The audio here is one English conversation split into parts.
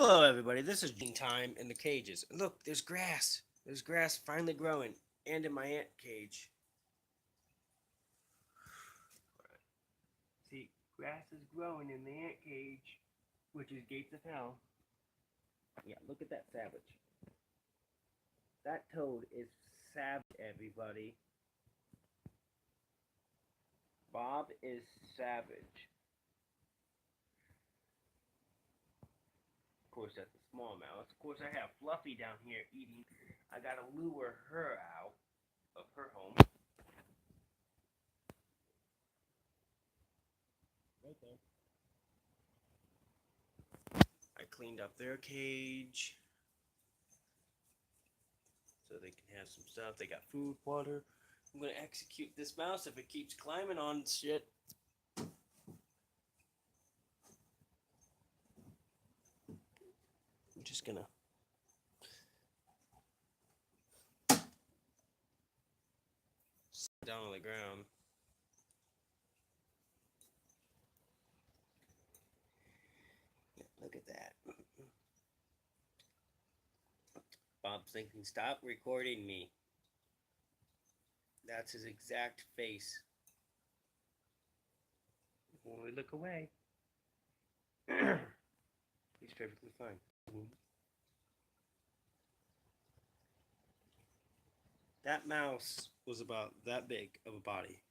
Hello, everybody. This is time in the cages. Look, there's grass. There's grass finally growing, and in my ant cage. See, grass is growing in the ant cage, which is gates of hell. Yeah, look at that savage. That toad is savage, everybody. Bob is savage. Of course, that's a small mouse. Of course, I have Fluffy down here eating. I gotta lure her out of her home. Right there. I cleaned up their cage so they can have some stuff. They got food, water. I'm gonna execute this mouse if it keeps climbing on shit. I'm just gonna sit down on the ground. Yeah, look at that. Bob's thinking, stop recording me. That's his exact face. When we look away, he's perfectly fine. That mouse was about that big of a body.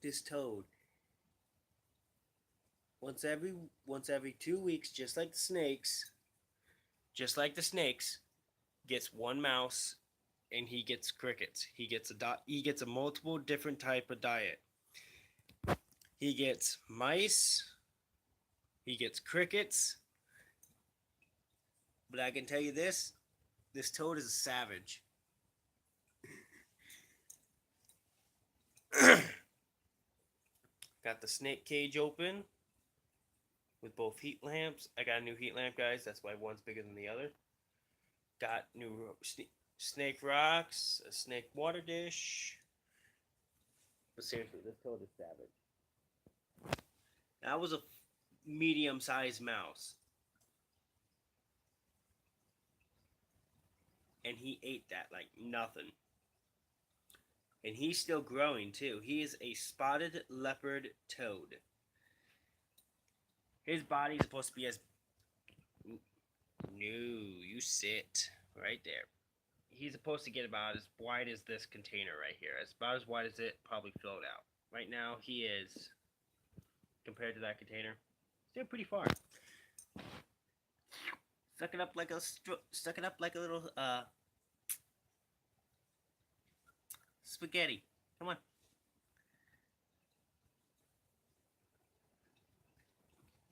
This toad, once every once every 2 weeks, just like the snakes, gets one mouse, and he gets crickets. He gets a multiple different type of diet. He gets mice. He gets crickets. But I can tell you this: this toad is a savage. Got the snake cage open with both heat lamps. I got a new heat lamp, guys. That's why one's bigger than the other. Got new snake rocks, a snake water dish. But seriously, this toad is savage. That was a medium-sized mouse. And he ate that like nothing. And he's still growing too. He is a spotted leopard toad. His body's supposed to be as... No, you sit right there. He's supposed to get about as wide as this container right here. It's about as wide as it probably filled out. Right now, he is, compared to that container, still pretty far. Suck it up like a little spaghetti. Come on.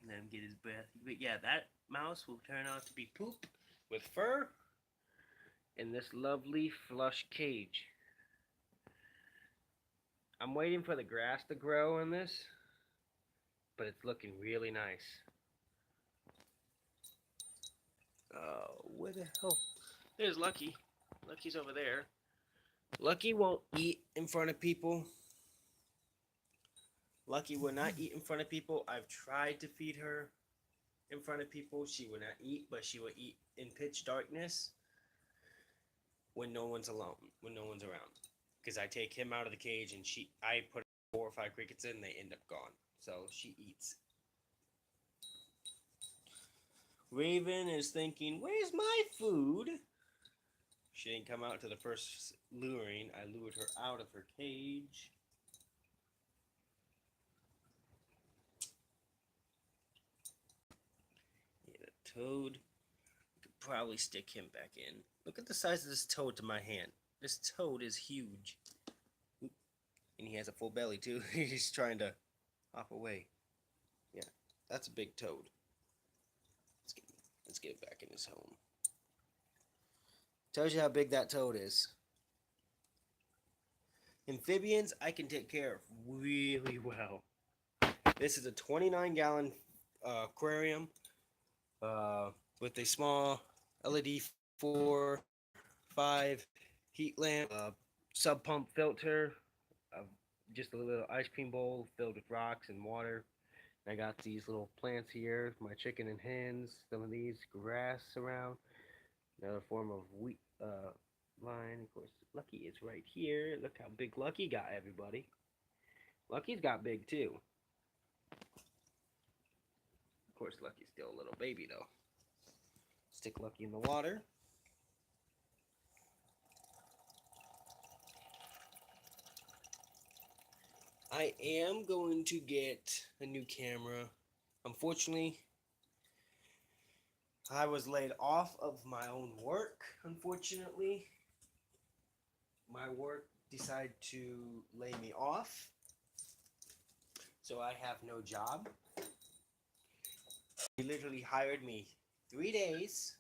Let him get his breath. But yeah, that mouse will turn out to be poop with fur in this lovely flush cage. I'm waiting for the grass to grow in this, but it's looking really nice. Oh, where the hell? There's Lucky. Lucky's over there. Lucky won't eat in front of people. Lucky will not eat in front of people. I've tried to feed her in front of people. She will not eat, but she will eat in pitch darkness when no one's alone, when no one's around. Because I take him out of the cage and I put 4 or 5 crickets in, they end up gone. So she eats. Raven is thinking, where's my food? She didn't come out to the first luring. I lured her out of her cage. Yeah, the toad. Could probably stick him back in. Look at the size of this toad to my hand. This toad is huge. And he has a full belly too. He's trying to hop away. Yeah, that's a big toad. Let's get it back in his home. Tells you how big that toad is. Amphibians I can take care of really well. This is a 29-gallon aquarium with a small LED 4-5 heat lamp, sub pump filter, just a little ice cream bowl filled with rocks and water, I got these little plants here, my chicken and hens, some of these grass around, another form of wheat line. Of course, Lucky is right here. Look how big Lucky got, everybody. Lucky's got big too. Of course, Lucky's still a little baby though. Stick Lucky in the water. I am going to get a new camera. Unfortunately, I was laid off of my own work, unfortunately. My work decided to lay me off. So I have no job. He literally hired me 3 days.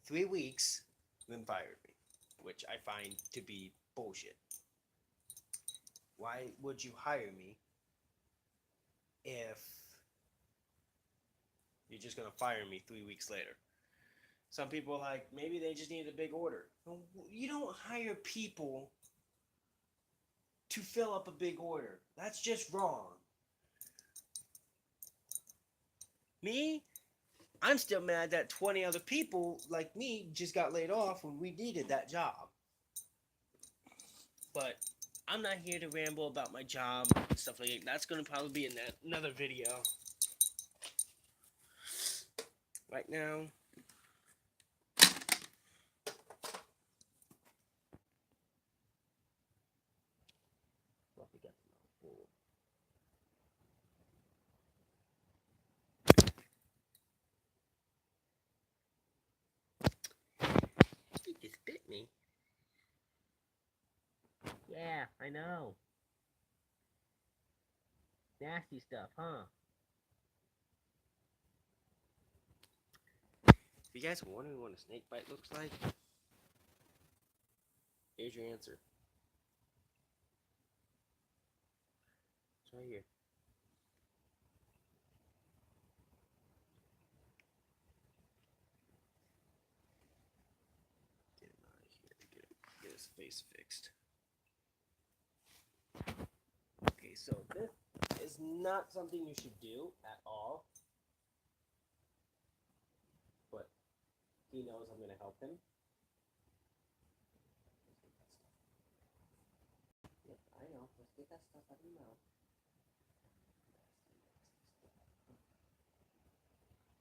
3 weeks, then fired me, which I find to be bullshit. Why would you hire me if you're just gonna fire me 3 weeks later? Some people are like, maybe they just need a big order. You don't hire people to fill up a big order. That's just wrong. Me, I'm still mad that 20 other people like me just got laid off when we needed that job. But I'm not here to ramble about my job and stuff like that. That's going to probably be in another video. Right now, he just bit me. Yeah, I know. Nasty stuff, huh? If you guys are wondering what a snake bite looks like, here's your answer. It's right here. Get him out of here. Get his face fixed. Okay, so this is not something you should do at all. But he knows I'm going to help him. Yep, I know. Let's get that stuff out of your mouth.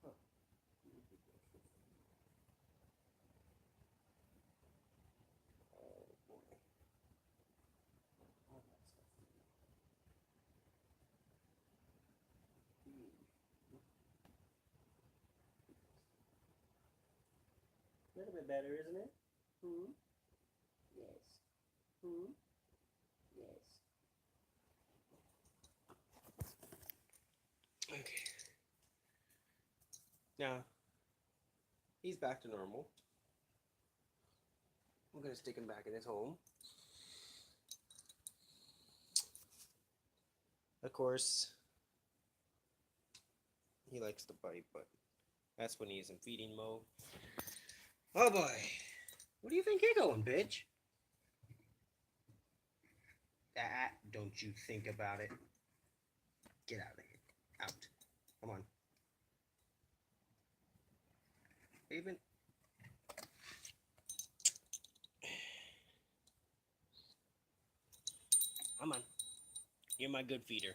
Huh. Oh boy. All that stuff. A little bit better, isn't it? Hmm? Yes. Hmm? Yes. Okay. Now, he's back to normal. I'm going to stick him back in his home. Of course, he likes to bite, but that's when he's in feeding mode. Oh boy. Where do you think you're going, bitch? Don't you think about it. Get out of here. Out. Come on. Even. Come on. You're my good feeder.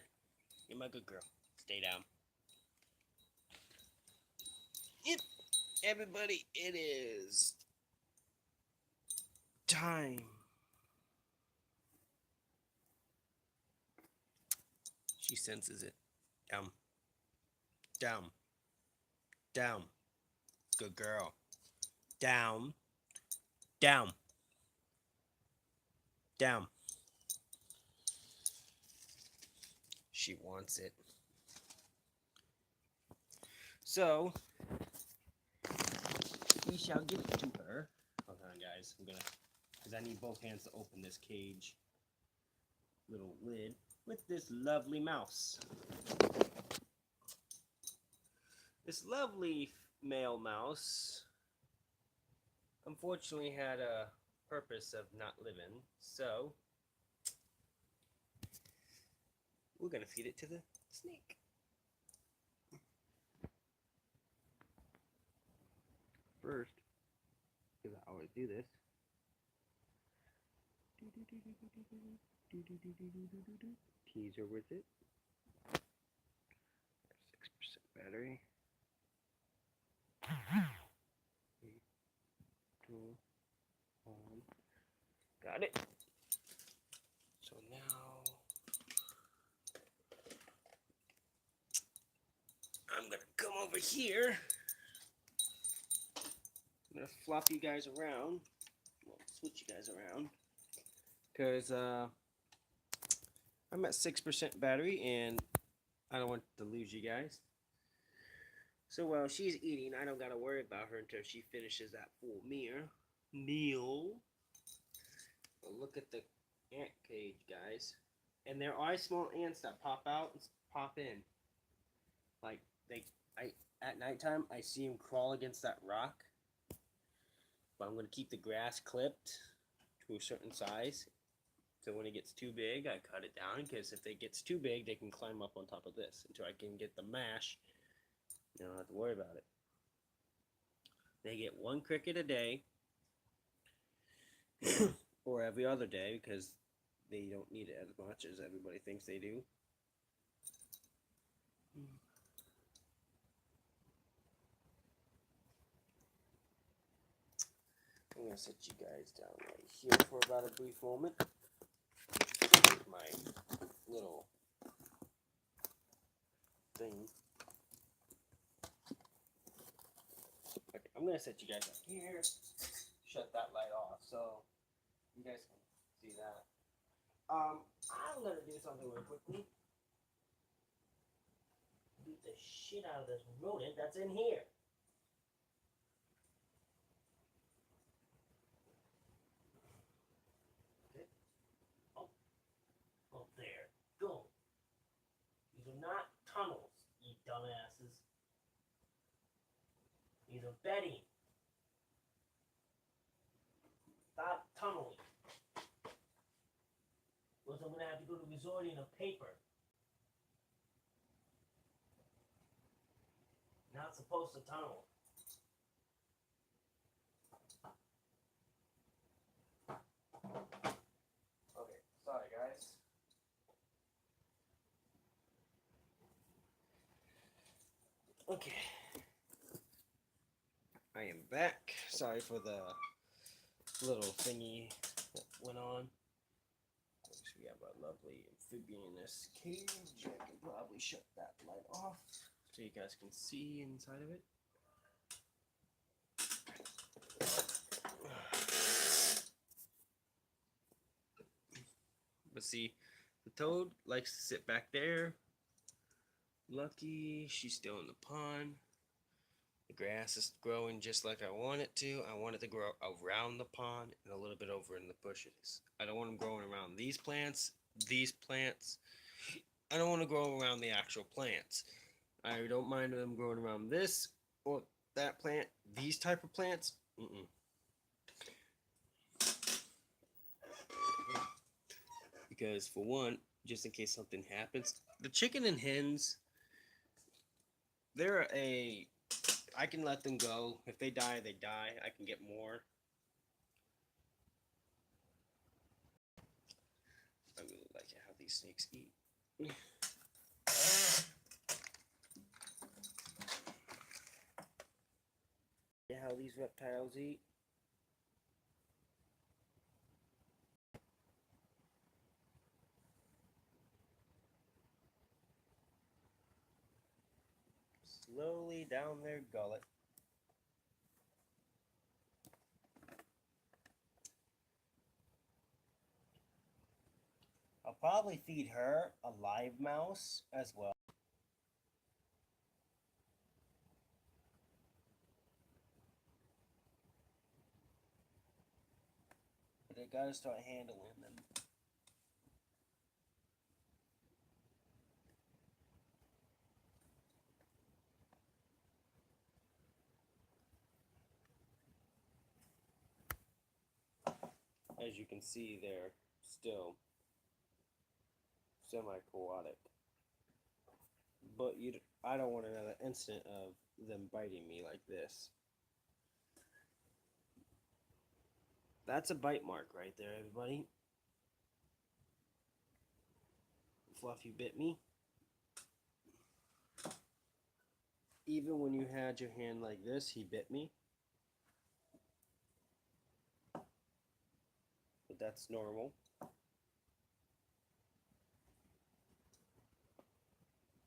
You're my good girl. Stay down. Yep. Everybody, it is time. She senses it. Down. Down. Down. Good girl. Down. Down. Down. She wants it. So, we shall give it to her. Hold on, guys. I'm gonna, because I need both hands to open this cage little lid with this lovely mouse. This lovely male mouse unfortunately had a purpose of not living, so we're gonna feed it to the snake. First, because I always do this. Teaser with it. 6% battery. 3, 2, 1. Got it. So now I'm gonna come over here. I'm gonna flop you guys around. Well, switch you guys around. Because I'm at 6% battery and I don't want to lose you guys. So while she's eating, I don't gotta worry about her until she finishes that full meal. Well, look at the ant cage, guys. And there are small ants that pop out and pop in. Like at nighttime, I see them crawl against that rock. But I'm gonna keep the grass clipped to a certain size. So when it gets too big, I cut it down, because if it gets too big, they can climb up on top of this until I can get the mash. You don't have to worry about it. They get 1 cricket a day, or every other day, because they don't need it as much as everybody thinks they do. I'm going to set you guys down right here for about a brief moment. My little thing. Okay, I'm going to set you guys up here. Shut that light off so you guys can see that. I'm going to do something real quickly. Beat the shit out of this rodent that's in here. Okay. Oh, there. Go. These are not tunnels, you dumbasses. These are bedding. Stop tunneling. Or I'm gonna have to go to resorting of paper. Not supposed to tunnel. Okay, sorry guys. Okay. I am back. Sorry for the little thingy that went on. We have our lovely amphibian in this cage. I can probably shut that light off so you guys can see inside of it. But see, the toad likes to sit back there. Lucky, she's still in the pond. The grass is growing just like I want it to. I want it to grow around the pond and a little bit over in the bushes. I don't want them growing around these plants. I don't want to grow around the actual plants. I don't mind them growing around this or that plant. These type of plants, because for one, just in case something happens, the chicken and hens, I can let them go. If they die, they die. I can get more. I really like how these snakes eat. How these reptiles eat. Slowly down their gullet. I'll probably feed her a live mouse as well. But I gotta start handling them. As you can see, they're still semi-aquatic. But I don't want another incident of them biting me like this. That's a bite mark right there, everybody. Fluffy bit me. Even when you had your hand like this, he bit me. But that's normal.